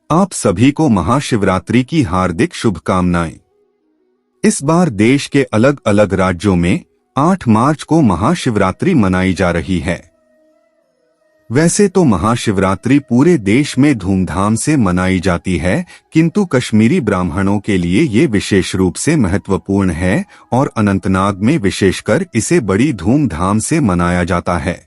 आप सभी को महाशिवरात्रि की हार्दिक शुभकामनाएं। इस बार देश के अलग अलग राज्यों में 8 मार्च को महाशिवरात्रि मनाई जा रही है। वैसे तो महाशिवरात्रि पूरे देश में धूमधाम से मनाई जाती है, किंतु कश्मीरी ब्राह्मणों के लिए ये विशेष रूप से महत्वपूर्ण है और अनंतनाग में विशेषकर इसे बड़ी धूमधाम से मनाया जाता है।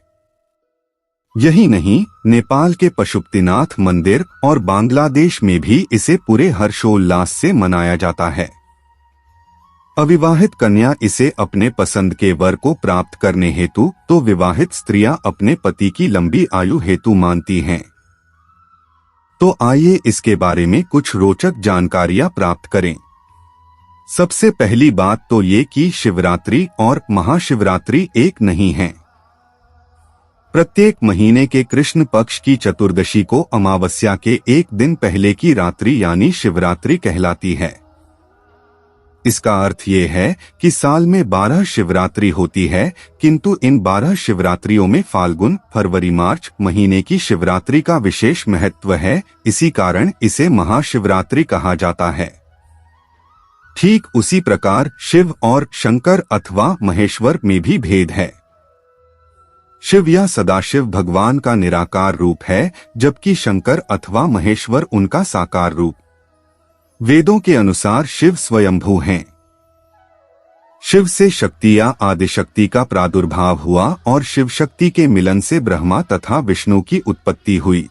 यही नहीं, नेपाल के पशुपतिनाथ मंदिर और बांग्लादेश में भी इसे पूरे हर्षोल्लास से मनाया जाता है। अविवाहित कन्या इसे अपने पसंद के वर को प्राप्त करने हेतु, तो विवाहित स्त्रियां अपने पति की लंबी आयु हेतु मानती हैं। तो आइए इसके बारे में कुछ रोचक जानकारियां प्राप्त करें। सबसे पहली बात तो ये कि शिवरात्रि और महाशिवरात्रि एक नहीं है। प्रत्येक महीने के कृष्ण पक्ष की चतुर्दशी को अमावस्या के एक दिन पहले की रात्रि यानी शिवरात्रि कहलाती है। इसका अर्थ ये है कि साल में 12 शिवरात्रि होती है, किंतु इन 12 शिवरात्रियों में फाल्गुन, फरवरी, मार्च महीने की शिवरात्रि का विशेष महत्व है। इसी कारण इसे महाशिवरात्रि कहा जाता है। ठीक उसी प्रकार शिव और शंकर अथवा महेश्वर में भी भेद है। शिव या सदाशिव भगवान का निराकार रूप है, जबकि शंकर अथवा महेश्वर उनका साकार रूप। वेदों के अनुसार शिव स्वयंभू हैं। शिव से शक्ति या आदिशक्ति का प्रादुर्भाव हुआ और शिव शक्ति के मिलन से ब्रह्मा तथा विष्णु की उत्पत्ति हुई।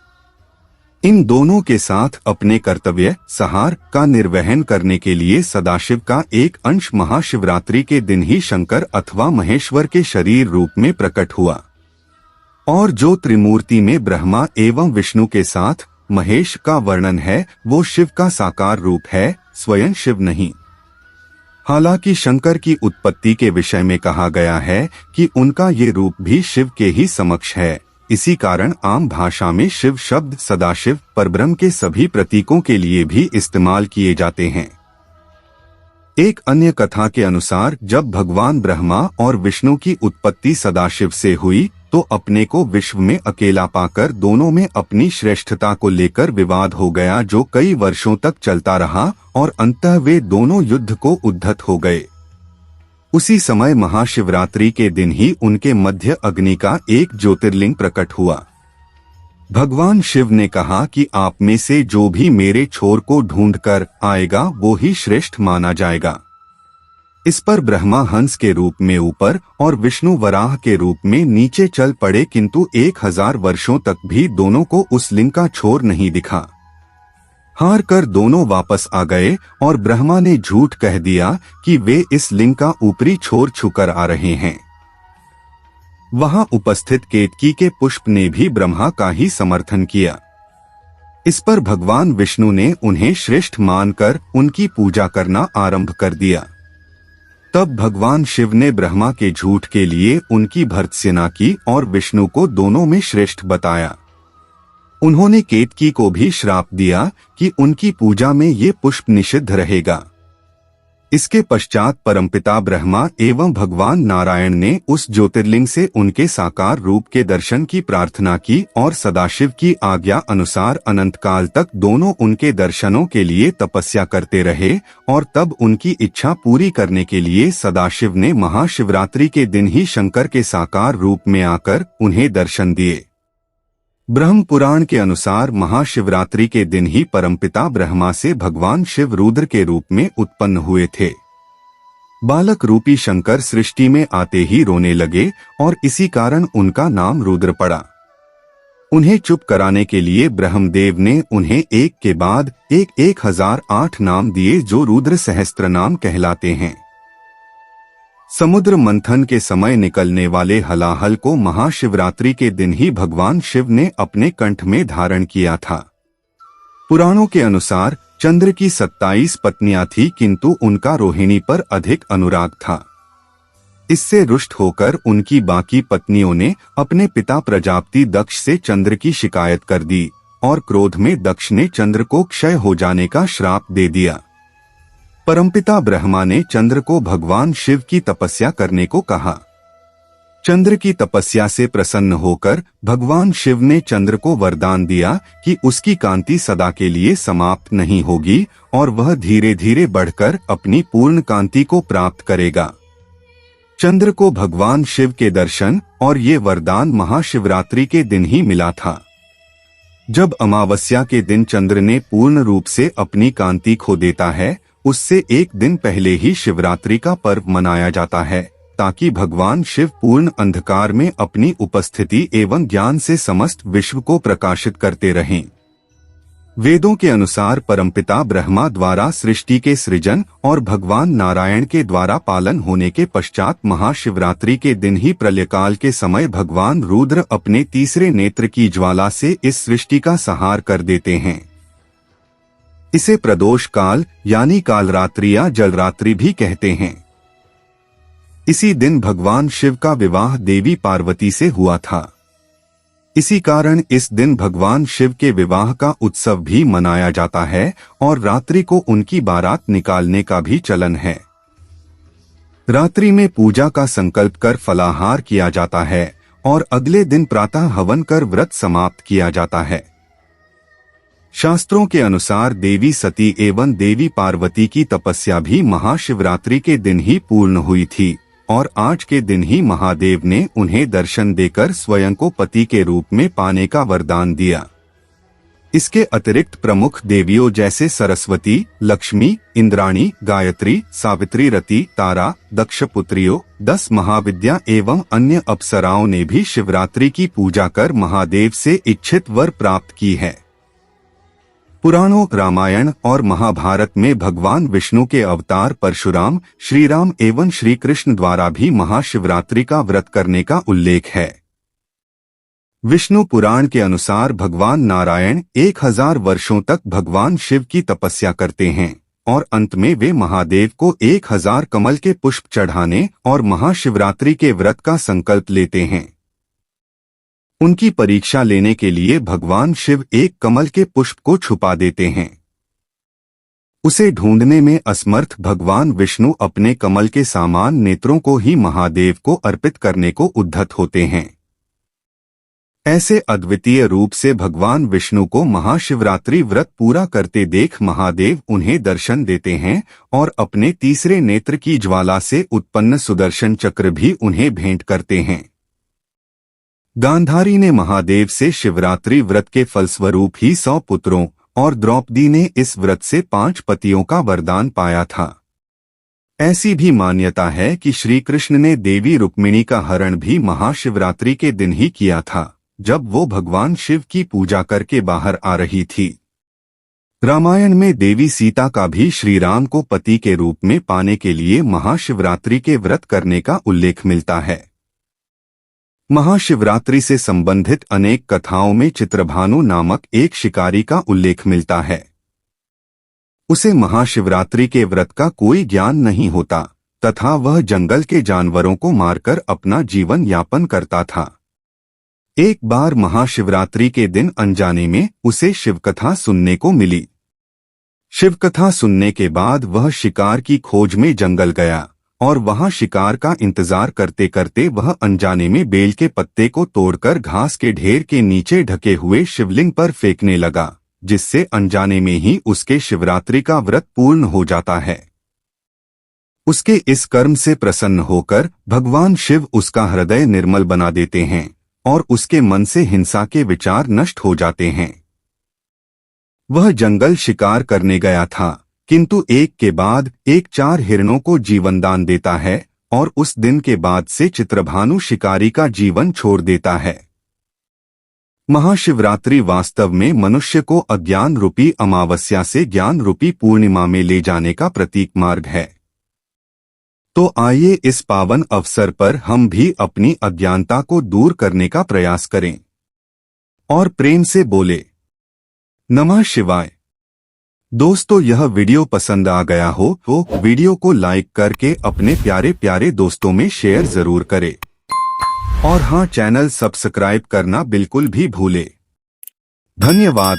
इन दोनों के साथ अपने कर्तव्य सहार का निर्वहन करने के लिए सदाशिव का एक अंश महाशिवरात्रि के दिन ही शंकर अथवा महेश्वर के शरीर रूप में प्रकट हुआ, और जो त्रिमूर्ति में ब्रह्मा एवं विष्णु के साथ महेश का वर्णन है, वो शिव का साकार रूप है, स्वयं शिव नहीं। हालांकि शंकर की उत्पत्ति के विषय में कहा गया है कि उनका ये रूप भी शिव के ही समक्ष है। इसी कारण आम भाषा में शिव शब्द सदाशिव परब्रह्म के सभी प्रतीकों के लिए भी इस्तेमाल किए जाते हैं। एक अन्य कथा के अनुसार जब भगवान ब्रह्मा और विष्णु की उत्पत्ति सदाशिव से हुई, तो अपने को विश्व में अकेला पाकर दोनों में अपनी श्रेष्ठता को लेकर विवाद हो गया, जो कई वर्षों तक चलता रहा और अंततः वे दोनों युद्ध को उद्धत हो गए। उसी समय महाशिवरात्रि के दिन ही उनके मध्य अग्नि का एक ज्योतिर्लिंग प्रकट हुआ। भगवान शिव ने कहा कि आप में से जो भी मेरे छोर को ढूंढकर आएगा वो ही श्रेष्ठ माना जाएगा। इस पर ब्रह्मा हंस के रूप में ऊपर और विष्णु वराह के रूप में नीचे चल पड़े, किंतु 1000 वर्षों तक भी दोनों को उस लिंग का छोर नहीं दिखा। हार कर दोनों वापस आ गए और ब्रह्मा ने झूठ कह दिया कि वे इस लिंग का ऊपरी छोर छूकर आ रहे हैं। वहां उपस्थित केतकी के पुष्प ने भी ब्रह्मा का ही समर्थन किया। इस पर भगवान विष्णु ने उन्हें श्रेष्ठ मानकर उनकी पूजा करना आरंभ कर दिया। तब भगवान शिव ने ब्रह्मा के झूठ के लिए उनकी भर्त्सना की और विष्णु को दोनों में श्रेष्ठ बताया। उन्होंने केतकी को भी श्राप दिया कि उनकी पूजा में ये पुष्प निषिद्ध रहेगा। इसके पश्चात परमपिता ब्रह्मा एवं भगवान नारायण ने उस ज्योतिर्लिंग से उनके साकार रूप के दर्शन की प्रार्थना की और सदाशिव की आज्ञा अनुसार अनंत काल तक दोनों उनके दर्शनों के लिए तपस्या करते रहे, और तब उनकी इच्छा पूरी करने के लिए सदाशिव ने महाशिवरात्रि के दिन ही शंकर के साकार रूप में आकर उन्हें दर्शन दिए। ब्रह्म पुराण के अनुसार महाशिवरात्रि के दिन ही परमपिता ब्रह्मा से भगवान शिव रुद्र के रूप में उत्पन्न हुए थे। बालक रूपी शंकर सृष्टि में आते ही रोने लगे और इसी कारण उनका नाम रुद्र पड़ा। उन्हें चुप कराने के लिए ब्रह्मदेव ने उन्हें एक के बाद एक 1008 नाम दिए, जो रुद्र सहस्त्र नाम कहलाते हैं। समुद्र मंथन के समय निकलने वाले हलाहल को महाशिवरात्रि के दिन ही भगवान शिव ने अपने कंठ में धारण किया था। पुराणों के अनुसार चंद्र की 27 पत्नियां थी, किंतु उनका रोहिणी पर अधिक अनुराग था। इससे रुष्ट होकर उनकी बाकी पत्नियों ने अपने पिता प्रजापति दक्ष से चंद्र की शिकायत कर दी और क्रोध में दक्ष ने चंद्र को क्षय हो जाने का श्राप दे दिया। परमपिता ब्रह्मा ने चंद्र को भगवान शिव की तपस्या करने को कहा। चंद्र की तपस्या से प्रसन्न होकर भगवान शिव ने चंद्र को वरदान दिया कि उसकी कांति सदा के लिए समाप्त नहीं होगी और वह धीरे धीरे बढ़कर अपनी पूर्ण कांति को प्राप्त करेगा। चंद्र को भगवान शिव के दर्शन और ये वरदान महाशिवरात्रि के दिन ही मिला था। जब अमावस्या के दिन चंद्र ने पूर्ण रूप से अपनी कांति खो देता है, उससे एक दिन पहले ही शिवरात्रि का पर्व मनाया जाता है, ताकि भगवान शिव पूर्ण अंधकार में अपनी उपस्थिति एवं ज्ञान से समस्त विश्व को प्रकाशित करते रहें। वेदों के अनुसार परमपिता ब्रह्मा द्वारा सृष्टि के सृजन और भगवान नारायण के द्वारा पालन होने के पश्चात महाशिवरात्रि के दिन ही प्रलयकाल के समय भगवान रुद्र अपने तीसरे नेत्र की ज्वाला से इस सृष्टि का संहार कर देते हैं। इसे प्रदोष काल यानी कालरात्रि या जलरात्रि भी कहते हैं। इसी दिन भगवान शिव का विवाह देवी पार्वती से हुआ था। इसी कारण इस दिन भगवान शिव के विवाह का उत्सव भी मनाया जाता है और रात्रि को उनकी बारात निकालने का भी चलन है। रात्रि में पूजा का संकल्प कर फलाहार किया जाता है और अगले दिन प्रातः हवन कर व्रत समाप्त किया जाता है। शास्त्रों के अनुसार देवी सती एवं देवी पार्वती की तपस्या भी महाशिवरात्रि के दिन ही पूर्ण हुई थी और आज के दिन ही महादेव ने उन्हें दर्शन देकर स्वयं को पति के रूप में पाने का वरदान दिया। इसके अतिरिक्त प्रमुख देवियों जैसे सरस्वती, लक्ष्मी, इंद्राणी, गायत्री, सावित्री, रति, तारा, दक्ष पुत्रियों, 10 महाविद्या एवं अन्य अप्सराओं ने भी शिवरात्रि की पूजा कर महादेव से इच्छित वर प्राप्त की है। पुराणों, रामायण और महाभारत में भगवान विष्णु के अवतार परशुराम, श्री राम एवं श्री कृष्ण द्वारा भी महाशिवरात्रि का व्रत करने का उल्लेख है। विष्णु पुराण के अनुसार भगवान नारायण 1000 वर्षों तक भगवान शिव की तपस्या करते हैं और अंत में वे महादेव को 1000 कमल के पुष्प चढ़ाने और महाशिवरात्रि के व्रत का संकल्प लेते हैं। उनकी परीक्षा लेने के लिए भगवान शिव एक कमल के पुष्प को छुपा देते हैं। उसे ढूंढने में असमर्थ भगवान विष्णु अपने कमल के समान नेत्रों को ही महादेव को अर्पित करने को उद्धत होते हैं। ऐसे अद्वितीय रूप से भगवान विष्णु को महाशिवरात्रि व्रत पूरा करते देख महादेव उन्हें दर्शन देते हैं और अपने तीसरे नेत्र की ज्वाला से उत्पन्न सुदर्शन चक्र भी उन्हें भेंट करते हैं। गांधारी ने महादेव से शिवरात्रि व्रत के फलस्वरूप ही 100 पुत्रों और द्रौपदी ने इस व्रत से 5 पतियों का वरदान पाया था। ऐसी भी मान्यता है कि श्री कृष्ण ने देवी रुक्मिणी का हरण भी महाशिवरात्रि के दिन ही किया था, जब वो भगवान शिव की पूजा करके बाहर आ रही थी। रामायण में देवी सीता का भी श्री राम को पति के रूप में पाने के लिए महाशिवरात्रि के व्रत करने का उल्लेख मिलता है। महाशिवरात्रि से संबंधित अनेक कथाओं में चित्रभानु नामक एक शिकारी का उल्लेख मिलता है। उसे महाशिवरात्रि के व्रत का कोई ज्ञान नहीं होता तथा वह जंगल के जानवरों को मारकर अपना जीवन यापन करता था। एक बार महाशिवरात्रि के दिन अनजाने में उसे शिवकथा सुनने को मिली। शिवकथा सुनने के बाद वह शिकार की खोज में जंगल गया और वहां शिकार का इंतजार करते करते वह अनजाने में बेल के पत्ते को तोड़कर घास के ढेर के नीचे ढके हुए शिवलिंग पर फेंकने लगा, जिससे अनजाने में ही उसके शिवरात्रि का व्रत पूर्ण हो जाता है। उसके इस कर्म से प्रसन्न होकर भगवान शिव उसका हृदय निर्मल बना देते हैं और उसके मन से हिंसा के विचार नष्ट हो जाते हैं। वह जंगल शिकार करने गया था, किंतु एक के बाद एक 4 हिरणों को जीवन दान देता है और उस दिन के बाद से चित्रभानु शिकारी का जीवन छोड़ देता है। महाशिवरात्रि वास्तव में मनुष्य को अज्ञान रूपी अमावस्या से ज्ञान रूपी पूर्णिमा में ले जाने का प्रतीक मार्ग है। तो आइए इस पावन अवसर पर हम भी अपनी अज्ञानता को दूर करने का प्रयास करें और प्रेम से बोले नमः शिवाय। दोस्तों, यह वीडियो पसंद आ गया हो तो वीडियो को लाइक करके अपने प्यारे प्यारे दोस्तों में शेयर जरूर करें और हाँ, चैनल सब्सक्राइब करना बिल्कुल भी भूले। धन्यवाद।